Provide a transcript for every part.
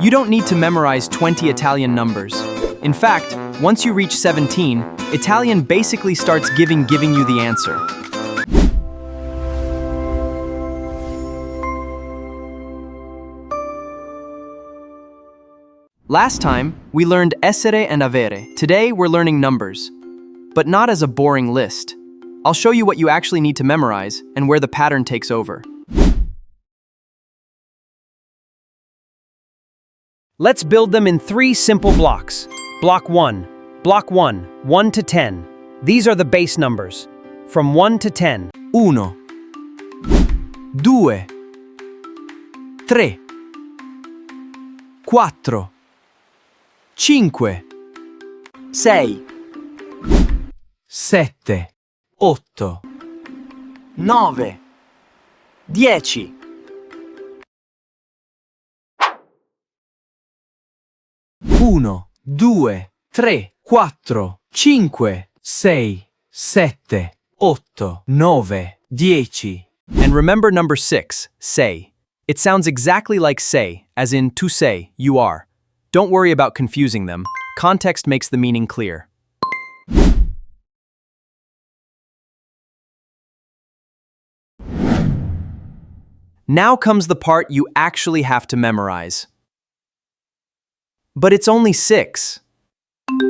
You don't need to memorize 20 Italian numbers. In fact, once you reach 17, Italian basically starts giving you the answer. Last time, we learned essere and avere. Today, we're learning numbers, but not as a boring list. I'll show you what you actually need to memorize and where the pattern takes over. Let's build them in 3 simple blocks. Block 1. Block 1, 1 to 10. These are the base numbers. From 1 to 10. 1, 2, 3, 4, 5, 6, 7, 8, 9, 10. Uno, 2, 3, 4, 5, 6, 7, 8, 9, 10. And remember number 6, say. It sounds exactly like say, as in to say, you are. Don't worry about confusing them. Context makes the meaning clear. Now comes the part you actually have to memorize. But it's only 6.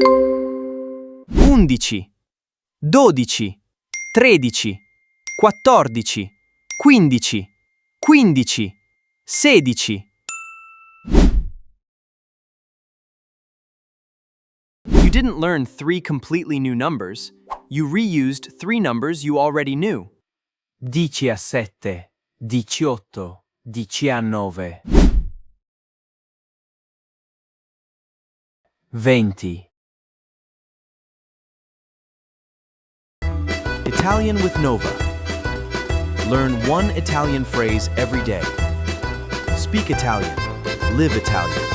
11, 12, 13, 14, 15, 15, 16. You didn't learn 3 completely new numbers. You reused 3 numbers you already knew. 17, 18, 19, 20. Italian with Nova. Learn 1 Italian phrase every day. Speak Italian. Live Italian.